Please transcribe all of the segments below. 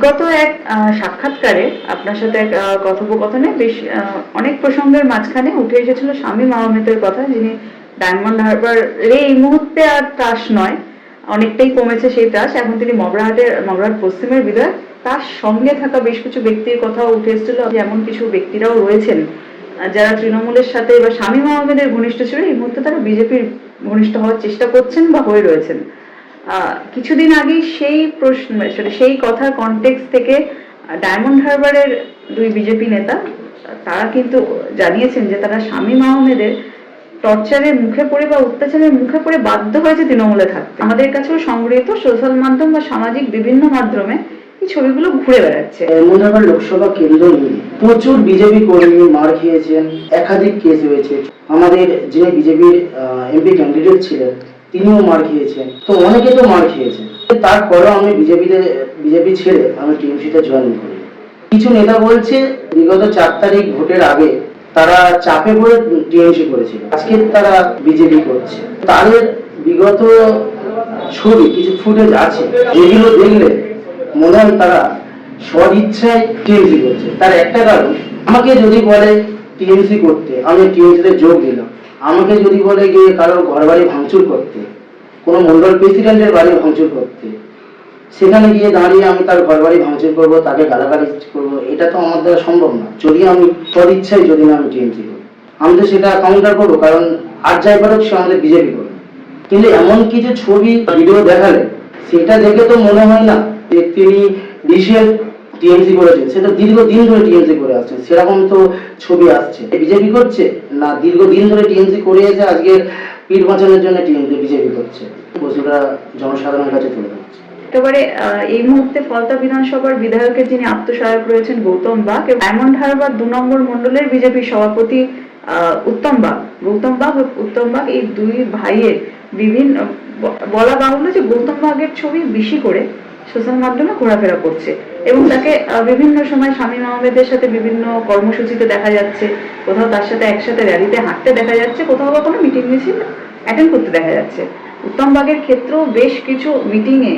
বিগত এক সাক্ষাৎকারে আপনার সাথে এক কথোপকথনে বেশ অনেক প্রসঙ্গের মাঝখানে উঠে এসেছিল শামীম আহমেদের কথা, যিনি ডায়মন্ড হারবার এই মুহূর্তে আর ত্রাস নয়, অনেকটাই কমেছে সেই ত্রাস। এখন তিনি মগরাহাট পশ্চিমের বিধায়ক। তার সঙ্গে থাকা বেশ কিছু ব্যক্তির কথাও উঠে এসেছিল, এমন কিছু ব্যক্তিরাও রয়েছেন যারা তৃণমূলের সাথে বা শামীম আহমেদের ঘনিষ্ঠ ছিল, এই মুহূর্তে তারা বিজেপির ঘনিষ্ঠ হওয়ার চেষ্টা করছেন বা হয়ে রয়েছেন। কিছুদিন আগেই সেই প্রশ্ন, সেই কথার কনটেক্সট থেকে ডায়মন্ড হারবারের দুই বিজেপি নেতা তারা কিন্তু জানিয়েছেন যে তারা শামীম আহমেদের টর্চারের মুখে পড়ে বা অত্যাচারের মুখে পড়ে বাধ্য হয়েছে তৃণমূলে থাকতে। আমাদের কাছেও সংগৃহীত সোশ্যাল মাধ্যম বা সামাজিক বিভিন্ন মাধ্যমে এই ছবিগুলো ঘুরে বেড়াচ্ছে। ডায়মন্ড লোকসভা কেন্দ্র নিয়ে প্রচুর বিজেপি কর্মী মার খেয়েছেন, একাধিক কেস হয়েছে। আমাদের যিনি বিজেপির এমপি ক্যান্ডিডেট ছিলেন তিনিও মার খেয়েছেন, তো অনেকে তো মার খেয়েছে। তারপরেও আমি বিজেপি ছেড়ে আমি টিএমসিতে জয়েন করি। কিছু নেতা বলছে বিগত 4 তারিখ ভোটের আগে তারা চাপে পড়ে টিএমসি করেছিল, আজকে তারা বিজেপি করছে। তাদের বিগত ছবি কিছু ফুটেজ আছে যেগুলো দেখলে মনে হয় তারা স্বইচ্ছায় টিএমসি করছে। তার একটা কারণ, আমাকে যদি বলে টিএমসি করতে, আমি টিএমসিতে যোগ দিলাম। আমাকে যদি বলে গিয়ে কারোর ঘর বাড়ি ভাঙচুর করতে, কোনো মন্ডল প্রেসিডেন্টের বাড়ি ভাঙচুর করতে, সেখানে গিয়ে দাঁড়িয়ে আমি তার ঘর বাড়ি ভাঙচুর করবো, তাকে গালাগালি করবো, এটা তো আমার দ্বারা সম্ভব না। যদি আমি সদিচ্ছায় যদি না আমি টিএমসি করি, আমি তো সেটা কাউন্টার করবো, কারণ আর যাই পারুক সে আমাদের বিজেপি করবে। কিন্তু এমন কিছু ছবি ভিডিও দেখালে সেটা দেখে তো মনে হয় না যে তিনি রিসেন্ট টিএমসি করেছেন, সেটা দীর্ঘদিন ধরে টিএমসি করে আসছেন, সেরকম তো ছবি আসছে। বিজেপি করছে না, দীর্ঘদিন ধরে টিএমসি করে এসে আজকের পিঠ বাঁচানোর জন্য বিজেপি করছে। প্রশ্নটা জনসাধারণের কাছে তুলে ধরছে। একেবারে এই মুহূর্তে ফলতা বিধানসভার বিধায়কের যিনি আত্মসহায়ক রয়েছেন গৌতম বাগ, ডায়মন্ড হারবার 2 নম্বর মন্ডলের বিজেপি সভাপতি গৌতম বাগ, এই দুই ভাইয়ের বিভিন্ন বলা বাহুল্য যে গৌতম বাগের ছবি বেশি করে সোশ্যাল মাধ্যমে ঘোরাফেরা করছে এবং তাকে বিভিন্ন সময় শামীম আহমেদের সাথে বিভিন্ন কর্মসূচিতে দেখা যাচ্ছে, কোথাও তার সাথে একসাথে র্যালিতে হাঁটতে দেখা যাচ্ছে, কোথাও বা কোনো মিটিং মিছিল অ্যাটেন্ড করতে দেখা যাচ্ছে। উত্তম বাগের ক্ষেত্রেও বেশ কিছু মিটিংয়ে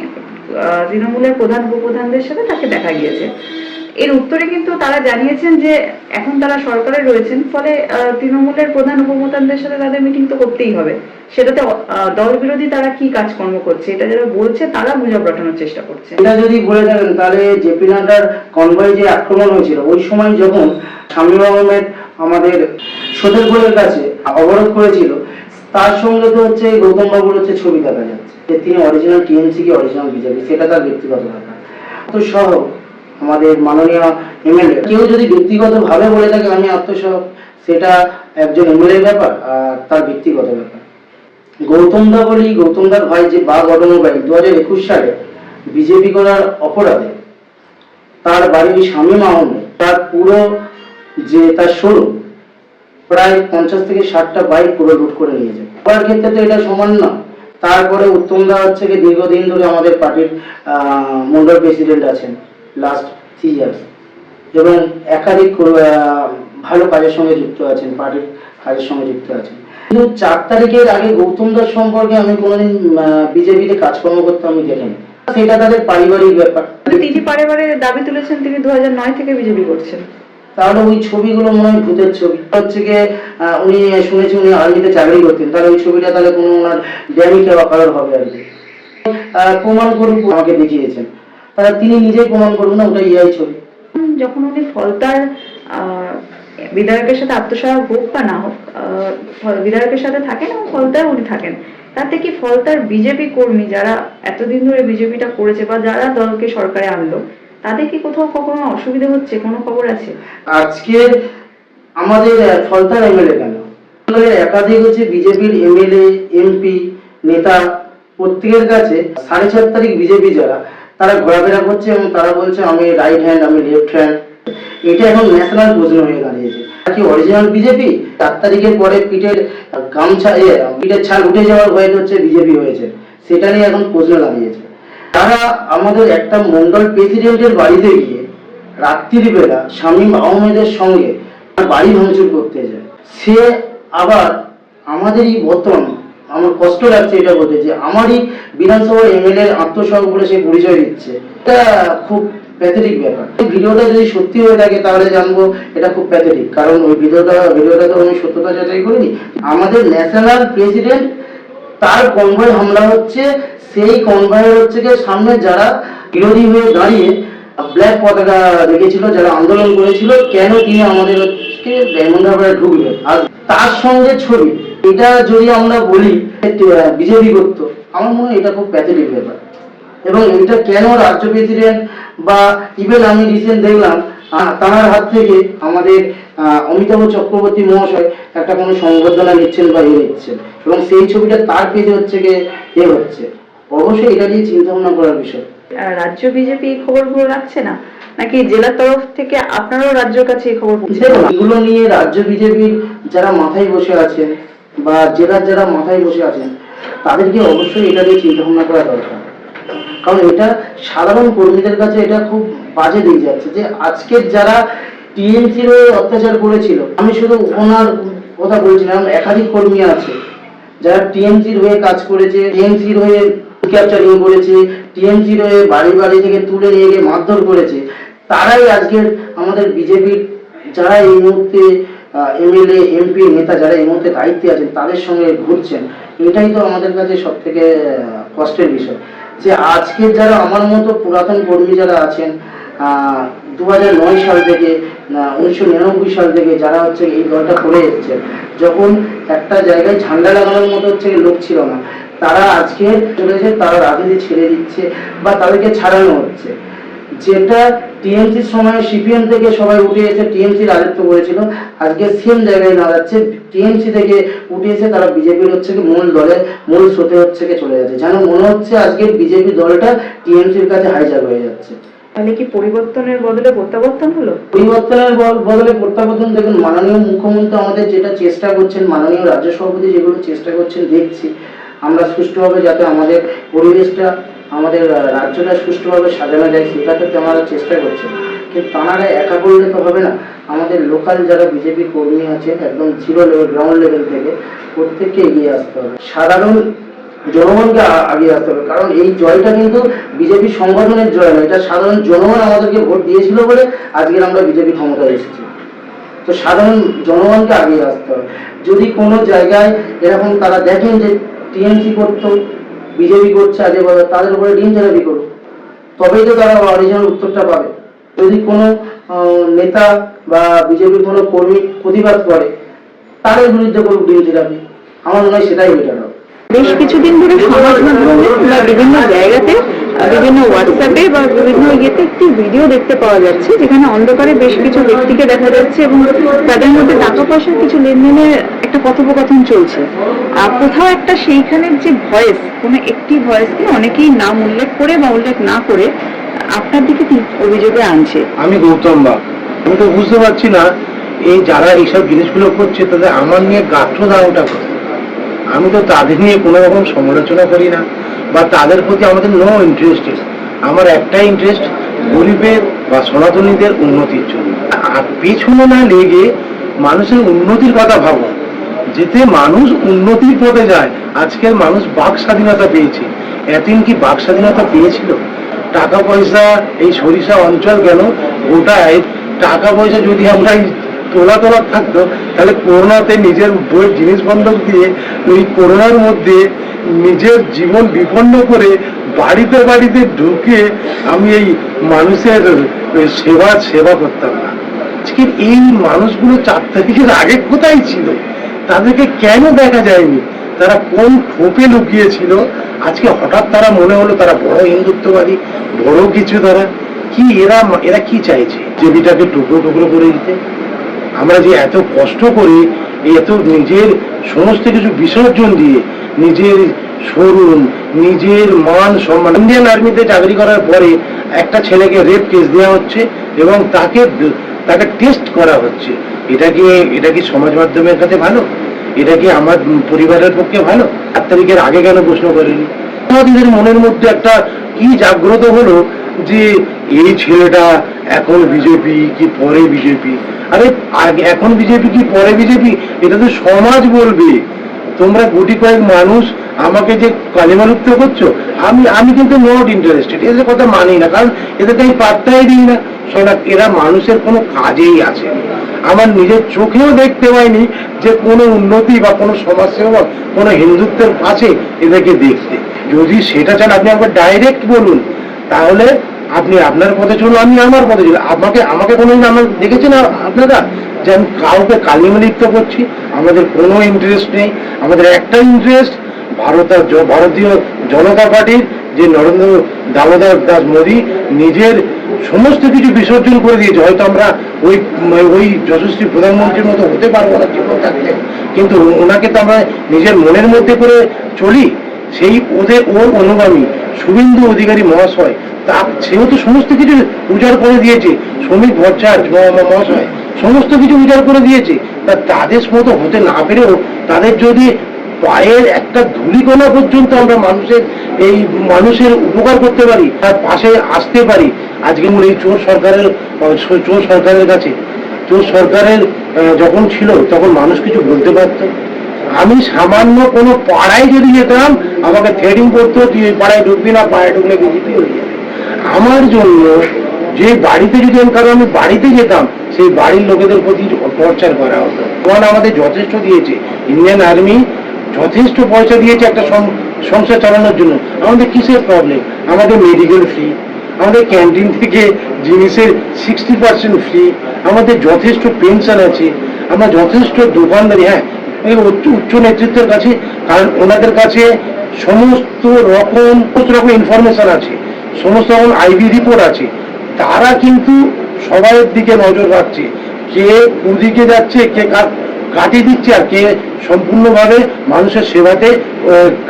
তৃণমূলের প্রধান উপপ্রধানদের সাথে তাকে দেখা গিয়েছে। এর উত্তরে কিন্তু তারা জানিয়েছেন যে এখন তারা সরকারে রয়েছেন, ফলে তৃণমূলের প্রধান উপপ্রধানদের সাথে তাদের মিটিং তো করতেই হবে। সেটাতে দল বিরোধী তারা কি কাজকর্ম করছে এটা যারা বলছে তারা গুজব রটানোর চেষ্টা করছে। এটা যদি বলে থাকেন তাহলে জেপি নাড্ডার কনভয় যে আক্রমণ হয়েছিল ওই সময় যখন শামীম আহমেদ আমাদের সতেরপুরের কাছে অবরোধ করেছিল, তার সঙ্গে তো হচ্ছে গৌতম বাবুর হচ্ছে ছবি দেখা যাচ্ছে যে তিনি অরিজিনাল টিএমসি কি অরিজিনাল বিজেপি, সেটা তার ব্যক্তিগত ব্যাপার। তো সহ আমাদের মাননীয় এমএলএ কেউ যদি ব্যক্তিগতভাবে বলে থাকে আমি আত্মসহ, সেটা একজন এমএলএর ব্যাপার আর তার ব্যক্তিগত ব্যাপার। গৌতমদার ভাই যে বাগ অটোমোবাইল 2021 সালে বিজেপি করার অপরাধে তার বাড়ি শামীম আহমেদ, তার পুরো যে তার শোরুম প্রায় 50 থেকে 60টা বাইক পুরো লুট করে নিয়ে যায়। তার ক্ষেত্রে তো এটা সমান না। তারপরে উত্তমদা হচ্ছে কি দীর্ঘদিন ধরে আমাদের পার্টির মন্ডল প্রেসিডেন্ট আছেন লাস্ট 3 ইয়ার্স এবং একাধিক ভালো কাজের সঙ্গে যুক্ত আছেন, পার্টির কাজের সঙ্গে যুক্ত আছেন। কিন্তু 4 তারিখের আগে গৌতম দাস সম্পর্কে আমি কোনোদিন বিজেপিতে কাজকর্ম করতে আমি দেখিনি। সেটা তাদের পারিবারিক ব্যাপার। তিনি পারিবারিক দাবি তুলেছেন তিনি 2009 থেকে বিজেপি করছেন। তাহলে ওই ছবিগুলো মনে হয় ভূতের ছবি। হচ্ছে গিয়ে উনি শুনেছি উনি আর্মিতে চাকরি করতেন, তাহলে ওই ছবিটা তাহলে কোনো ওনার ড্যামি কেওয়া কারোর হবে আর কি। প্রমাণ করুন, আমাকে দেখিয়েছেন, তাহলে তিনি নিজেই প্রমাণ করুন না ওটা ইআই ছবি। যখন উনি ফলতার বিধায়কের সাথে আত্মসহায়ক হোক বা না হোক, বিধায়কের সাথে থাকেন এবং ফলতায় উনি থাকেন, তাতে কি ফলতার বিজেপি কর্মী যারা এতদিন ধরে বিজেপিটা করেছে বা যারা দলকে সরকারে আনলো, তাদের কি কোথাও কখনো অসুবিধা হচ্ছে, কোনো খবর আছে? আজকে আমাদের ফলতার এমএলএ কেন, একাধিক হচ্ছে বিজেপির এমএলএ এমপি নেতা, প্রত্যেকের কাছে 4.5 তারিখ বিজেপি যারা তারা ঘোরাফেরা করছে এবং তারা বলছে আমি রাইট হ্যান্ড, আমি লেফট হ্যান্ড। এটা এখন ন্যাশনাল প্রশ্ন হয়ে দাঁড়িয়েছে। কি অরিজিনাল বিজেপি? 4 তারিখের পরে পিঠের ছাল উঠে যাওয়ার ভয়ে হচ্ছে বিজেপি হয়েছে, সেটা নিয়ে এখন প্রশ্ন দাঁড়িয়েছে। তারা আমাদের একটা মন্ডল প্রেসিডেন্টের বাড়িতে গিয়ে রাত্রিবেলা শামীম আহমেদের সঙ্গে বাড়ি ভাঙচুর করতে যায়। সে আবার আমাদেরই বর্তমান, আমার কষ্ট লাগছে এটা বলতে যে আমারই বিধানসভার এমএলএ আত্মসহায়ক বলে সে পরিচয় দিচ্ছে। এটা খুব প্যাথেটিক ব্যাপার। এই ভিডিওটা যদি সত্যি হয়ে থাকে তাহলে জানবো এটা খুব প্যাথেটিক, কারণ ওই ভিডিওটা তো আমি সত্যতা যাচাই করিনি। আমাদের ন্যাশনাল প্রেসিডেন্ট, তার কনভয় হামলা হচ্ছে, সেই কনভয়ের হচ্ছে গিয়ে সামনে যারা বিরোধী হয়ে দাঁড়িয়ে ব্ল্যাক পতাকা রেখেছিল, যারা আন্দোলন করেছিল, কেন তিনি আমাদের হচ্ছে ডায়মন্ড হারবারে ঢুকবেন, আর তার সঙ্গে ছবি। এটা যদি আমরা বলি বিজেপি করতো, আমার মনে হয় এটা খুব প্যাথেটিক ব্যাপার। এবং এটা কেন রাজ্য প্রেসিডেন্ট বা ইভেন আমি রিসেন্ট দেখলাম তার হাত থেকে আমাদের অমিতাভ চক্রবর্তী মহাশয় একটা কোনো সংবর্ধনা নিচ্ছেন বা নিচ্ছেন, এবং সেই ছবিটা তার পেজে হচ্ছে গিয়ে হচ্ছে। অবশ্যই এটা নিয়ে চিন্তা ভাবনা করার বিষয়। রাজ্য বিজেপি এই খবরগুলো রাখছে না, নাকি জেলার তরফ থেকে আপনারাও রাজ্যের কাছে এই খবর পৌঁছে দেন? এগুলো নিয়ে রাজ্য বিজেপির যারা মাথায় বসে আছেন বা জেলার যারা মাথায় বসে আছেন, তাদেরকে অবশ্যই এটা নিয়ে চিন্তা ভাবনা করা দরকার। কারণ এটা সাধারণ কর্মীদের কাছে এটা খুব বাজে দিয়ে যাচ্ছে যে আজকের যারা টিএমসির হয়ে অত্যাচার করেছিল, আমি শুধু ওনার কথা বলছিলাম, একাধিক কর্মী আছে যারা টিএমসির হয়ে কাজ করেছে, টিএমসির হয়ে ক্যাপচারিং করেছে, টিএমসির হয়ে বাড়ি বাড়ি থেকে তুলে নিয়ে গিয়ে মারধর করেছে। তারাই আজকের আমাদের বিজেপির যারা এই মুহূর্তে এমএলএ এমপি নেতা যারা এই মুহূর্তে দায়িত্বে আছেন, তাদের সঙ্গে ঘুরছেন। এটাই তো আমাদের কাছে সব থেকে কষ্টের বিষয়, যে আজকের যারা আমার মতো পুরাতন কর্মী যারা আছেন, 2009 সাল থেকে 1999 সাল থেকে যারা হচ্ছে এই দলটা করে এসছে, যখন একটা জায়গায় ঝান্ডা লাগানোর মতো হচ্ছে লোক ছিল না, তারা আজকে চলেছে, তারা রাজনীতি ছেড়ে দিচ্ছে বা তাদেরকে ছাড়ানো হচ্ছে। যেটা টিএমসির সময় সিপিএম থেকে সবাই উঠে এসে টিএমসি রাজত্ব করেছিল, আজকে সেম জায়গায় দাঁড়াচ্ছে, টিএমসি থেকে উঠে এসে তারা বিজেপির হচ্ছে কি মূল দলের মূল স্রোতে হচ্ছে কি চলে যাচ্ছে। যেন মনে হচ্ছে আজকে বিজেপি দলটা টিএমসির কাছে হাইজ্যাক হয়ে যাচ্ছে। তাহলে কি পরিবর্তনের বদলে প্রত্যাবর্তন হলো? পরিবর্তনের বদলে প্রত্যাবর্তন। দেখুন, মাননীয় মুখ্যমন্ত্রী আমাদের যেটা চেষ্টা করছেন, মাননীয় রাজ্য সভাপতি যেগুলো চেষ্টা করছেন, দেখছি আমরা সুষ্ঠুভাবে যাতে আমাদের পরিবেশটা, আমাদের রাজ্যটা সুষ্ঠুভাবে সাজানো যায়, সেটা ক্ষেত্রে আমরা চেষ্টা করছি। কিন্তু তাঁরা একা করলে তো হবে না, আমাদের লোকাল যারা বিজেপি কর্মী আছে একদম জিরো লেভেল, গ্রাউন্ড লেভেল থেকে প্রত্যেককে এগিয়ে আসতে হবে, সাধারণ জনগণকে আগিয়ে আসতে হবে। কারণ এই জয়টা কিন্তু বিজেপি সংগঠনের জয় নয়, এটা সাধারণ জনগণ আমাদেরকে ভোট দিয়েছিল বলে আজকের আমরা বিজেপি ক্ষমতায় এসেছি। তো সাধারণ জনগণকে আগিয়ে আসতে হবে। যদি কোনো জায়গায় এরকম তারা দেখেন যে টিএমসি করতো, বিজেপি করছে আজে বাজে, তাদের উপরে ডিম থেরাপি করুক, তবেই তো তারা অরিজিনাল উত্তরটা পাবে। যদি কোনো নেতা বা বিজেপির কোনো কর্মী প্রতিবাদ করে, তাদের বিরুদ্ধে করুক ডিম থেরাপি, আমার মনে হয় সেটাই বেটার হবে। বেশ কিছুদিন ধরে সমাজ মাধ্যমে বা বিভিন্ন জায়গাতে, বিভিন্ন হোয়াটসঅ্যাপে বা বিভিন্ন ইয়েতে একটি ভিডিও দেখতে পাওয়া যাচ্ছে, যেখানে অন্ধকারে বেশ কিছু ব্যক্তিকে দেখা যাচ্ছে এবং তাদের মধ্যে টাকা পয়সার কিছু লেনদেনের একটা কথোপকথন চলছে। কোথাও একটা সেইখানের যে ভয়েস, কোনো একটি ভয়েসকে অনেকেই নাম উল্লেখ করে বা উল্লেখ না করে আপনার দিকে অভিযোগে আনছে। আমি গৌতম বাগ। আমি তো বুঝতে পারছি না এই যারা এইসব জিনিসগুলো করছে তাদের আমার নিয়ে গাত্র দাওটা করে। আমি তো তাদের নিয়ে কোনো রকম সমালোচনা করি না বা তাদের প্রতি আমাদের নো ইন্টারেস্ট। আমার একটাই ইন্টারেস্ট গরিবের বা সনাতনীদের উন্নতির জন্য। আর পেছনে না লেগে মানুষের উন্নতির কথা ভাবো, যেতে মানুষ উন্নতির পথে যায়। আজকের মানুষ বাক স্বাধীনতা পেয়েছে, এতদিন কি বাক স্বাধীনতা পেয়েছিল? টাকা পয়সা এই সরিষা অঞ্চল কেন গোটায় টাকা পয়সা যদি আমরা তোলা থাকতো, তাহলে করোনাতে নিজের বই জিনিস বন্ধক দিয়ে ওই করোনার মধ্যে নিজের জীবন বিপন্ন করে বাড়িতে বাড়িতে ঢুকে আমি এই মানুষের সেবা করতাম না। আজকের এই মানুষগুলো 4 তারিখের আগে কোথায় ছিল? তাদেরকে কেন দেখা যায়নি? তারা কোন খোপে লুকিয়েছিল? আজকে হঠাৎ তারা মনে হলো তারা বড় হিন্দুত্ববাদী, বড় কিছু। তারা কি এরা কি চাইছে? জেবিটাকে টুকরো টুকরো করে দিতে। আমরা যে এত কষ্ট করি, এত নিজের সমস্ত কিছু বিসর্জন দিয়ে, নিজের শোরুম, নিজের মান সম্মান। ইন্ডিয়ান আর্মিতে চাকরি করার পরে একটা ছেলেকে রেপ কেস দেওয়া হচ্ছে এবং তাকে টেস্ট করা হচ্ছে। এটা কি সমাজ মাধ্যমের কাছে ভালো? এটা কি আমার পরিবারের পক্ষে ভালো? 4 তারিখের আগে কেন প্রশ্ন করেনি? আমাদের মনের মধ্যে একটা কি জাগ্রত হলো যে এই ছেলেটা এখন বিজেপি কি পরে বিজেপি? আরে এখন বিজেপি কি পরে বিজেপি এটা তো সমাজ বলবে। তোমরা গুটি কয়েক মানুষ আমাকে যে কালিমালুপ্ত করছো, আমি কিন্তু নট ইন্টারেস্টেড, এদের কথা মানি না, কারণ এদেরকে আমি পাত্তাই দিই না। শোনা, এরা মানুষের কোনো কাজেই আসেনি। আমার নিজের চোখেও দেখতে পাইনি যে কোনো উন্নতি বা কোনো সমাজসেবা, কোনো হিন্দুত্বের পাশে এদেরকে দেখতে। যদি সেটা চান আপনি একবার ডাইরেক্ট বলুন, তাহলে আপনি আপনার পথে চলুন, আমি আমার পথে চলুন। আমাকে কোনোদিন আমার দেখেছেন আপনারা যে আমি কাউকে কালিমালিপ্ত করছি? আমাদের কোনো ইন্টারেস্ট নেই। আমাদের একটা ইন্টারেস্ট ভারতীয় জনতা পার্টির যে নরেন্দ্র দামোদর দাস মোদী নিজের সমস্ত কিছু বিসর্জন করে দিয়েছে। হয়তো আমরা ওই যশস্বী প্রধানমন্ত্রীর মতো হতে পারবো না জীবন থাকতে, কিন্তু ওনাকে তো আমরা নিজের মনের মধ্যে করে চলি। সেই ওর অনুগামী শুভেন্দু অধিকারী মহাশয়, সেও তো সমস্ত কিছু উজাড় করে দিয়েছে। শ্রমিক ভট্টাচার্য মহাশয় সমস্ত কিছু উজাড় করে দিয়েছে। তাদের মতো হতে না পেরেও তাদের যদি পায়ের একটা ধূলিকণা পর্যন্ত আমরা মানুষের উপকার করতে পারি, তার পাশে আসতে পারি, আজকে এই চোর সরকারের কাছে, চোর সরকারের যখন ছিল তখন মানুষ কিছু বলতে পারত? আমি সামান্য কোনো পাড়ায় যদি যেতাম, আমাকে থ্রেডিং করতো, তুই এই পাড়ায় ঢুকবি না, পাড়ায় ঢুকলে বিজেপি হয়ে যাবে। আমার জন্য যে বাড়িতে যদি আমি বাড়িতে যেতাম, সেই বাড়ির লোকেদের প্রতি টর্চার করা হতো। কারণ আমাদের যথেষ্ট দিয়েছে, ইন্ডিয়ান আর্মি যথেষ্ট পয়সা দিয়েছে একটা সংসার চালানোর জন্য। আমাদের কিসের প্রবলেম? আমাদের মেডিকেল ফ্রি, আমাদের ক্যান্টিন থেকে জিনিসের 60% ফ্রি, আমাদের যথেষ্ট পেনশন আছে, আমরা যথেষ্ট দোকানদারি। হ্যাঁ, উচ্চ নেতৃত্বের কাছে, কারণ ওনাদের কাছে সমস্ত রকম ইনফরমেশন আছে, সমস্ত রকম আইবি রিপোর্ট আছে। তারা কিন্তু সবার দিকে নজর রাখছে, কে কোদিকে যাচ্ছে, কে কাটিয়ে দিচ্ছে, আর কে সম্পূর্ণভাবে মানুষের সেবাতে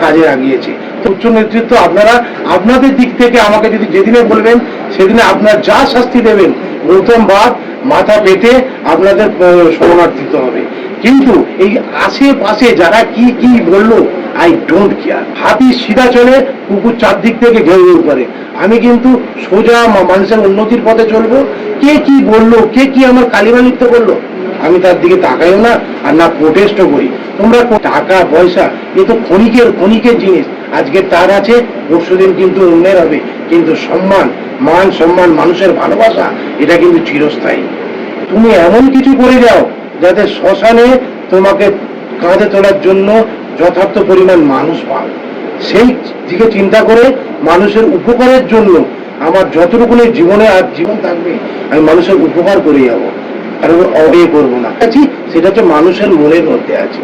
কাজে লাগিয়েছে। তো উচ্চ নেতৃত্ব আপনারা আপনাদের দিক থেকে আমাকে যদি যেদিনে বলবেন, সেদিনে আপনার যা শাস্তি দেবেন, গৌতম বাগ মাথা পেতে আপনাদের শরণার্থিত হবে। কিন্তু এই আশেপাশে যারা কি বললো, আই ডোন্ট কেয়ার। হাতি সিধা চলে, কুকুর চারদিক থেকে ঘেউ ঘেউ করে। আমি কিন্তু সোজা মানুষের উন্নতির পথে চলবো। কে কি বললো, কে কি আমার কালিমালিপ্ত করলো, আমি তার দিকে তাকাইও না, আর না প্রোটেস্টও করি। তোমরা টাকা পয়সা এ তো ক্ষণিকের জিনিস। আজকে তার আছে, পরশুদিন কিন্তু অন্যের হবে, কিন্তু মান সম্মান, মানুষের ভালোবাসা, এটা কিন্তু চিরস্থায়ী। তুমি এমন কিছু করে যাও যাতে শ্মশানে তোমাকে কাঁধে তোলার জন্য যথার্থ পরিমাণ মানুষ পায়। সেই দিকে চিন্তা করে মানুষের উপকারের জন্য আমার যতটুকুনি জীবনে আর জীবন থাকবে, আমি মানুষের উপকার করে যাবো, আর অবহেলা করবো না। সেটা হচ্ছে মানুষের মনের মধ্যে আছে,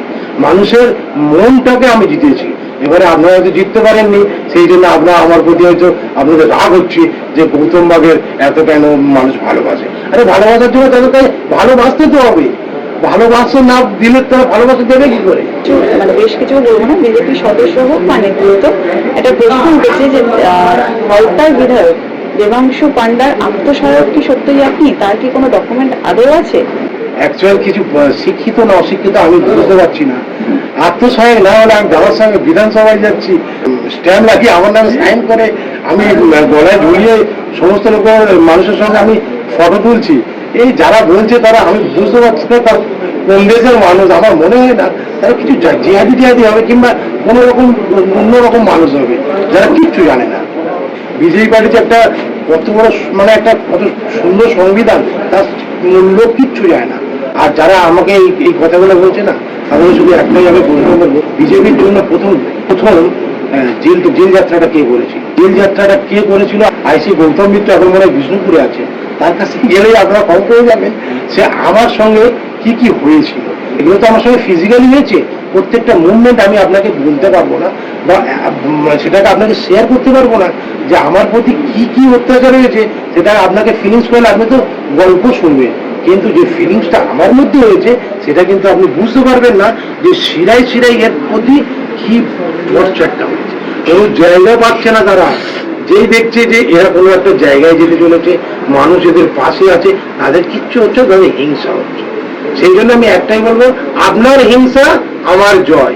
মানুষের মনটাকে আমি জিতেছি। এবারে আপনারা হয়তো জিততে পারেননি, সেই জন্য আমার প্রতি হয়তো আপনাদের রাগ হচ্ছে যে গৌতম বাগের এত কেন মানুষ ভালোবাসে। আরে ভালোবাসার জন্য তাদেরকে ভালোবাসতে তো হবে, ভালোবাসা না দিলে তারা ভালোবাসা দেবে কি করে? মানে বেশ কিছু বলবো না, বিজেপি সদস্য হোক বা নেতৃত্ব, একটা প্রশ্ন উঠেছে যে হলতার বিধায়ক দেবাংশু পান্ডার আত্মসহায়ক কি সত্যি আপনি? তার কি কোনো ডকুমেন্ট আদৌ আছে? অ্যাকচুয়াল কিছু শিক্ষিত না অশিক্ষিত আমি বুঝতে পারছি না। আত্মসহায়ক না হলে আমি বাবার সঙ্গে বিধানসভায় যাচ্ছি, স্ট্যাম্প লাগিয়ে আমার নামে সাইন করে আমি গলায় ঝুলিয়ে সমস্ত মানুষের সঙ্গে আমি ফটো তুলছি। এই যারা বলছে তারা, আমি বুঝতে পারছি না তার কোন দেশের মানুষ। আমার মনে হয় না তারা কিছু জিহাদি হবে, কিংবা কোনো রকম অন্যরকম মানুষ হবে যারা কিচ্ছু জানে না। বিজেপি পার্টিতে একটা কত বড় একটা কত সুন্দর সংবিধান, তার মূল্য কিচ্ছু যায় না। আর যারা আমাকে এই কথাগুলো বলছে না, তাদের শুধু একটাই আমি বলবো, বিজেপির জন্য প্রথম জেল যাত্রাটা কে করেছিল? জেল যাত্রাটা কে করেছিল? আইসি গৌতম মিত্র এখন মনে হয় বিষ্ণুপুরে আছে, তার কাছে গেলেই আপনারা খবর পেয়ে যাবেন সে আমার সঙ্গে কি হয়েছিল। এগুলো তো আমার সঙ্গে ফিজিক্যালি হয়েছে, প্রত্যেকটা মুভমেন্ট আমি আপনাকে বলতে পারবো না, বা সেটাকে আপনাকে শেয়ার করতে পারবো না যে আমার প্রতি কি অত্যাচার হয়েছে। সেটা আপনাকে ফিলিংস করলে আপনি তো গল্প শুনবেন, কিন্তু যে ফিলিংসটা আমার মধ্যে হয়েছে সেটা কিন্তু আপনি বুঝতে পারবেন না যে শিরায় এর প্রতি কি টর্চারটা হয়েছে। কেউ জায়গা পাচ্ছে না, তারা যেই দেখছে যে এরা কোনো একটা জায়গায় যেতে চলেছে, মানুষ এদের পাশে আছে, তাদের কিচ্ছু হচ্ছে, তাদের হিংসা হচ্ছে। সেই জন্য আমি একটাই বলবো, আপনার হিংসা আমার জয়।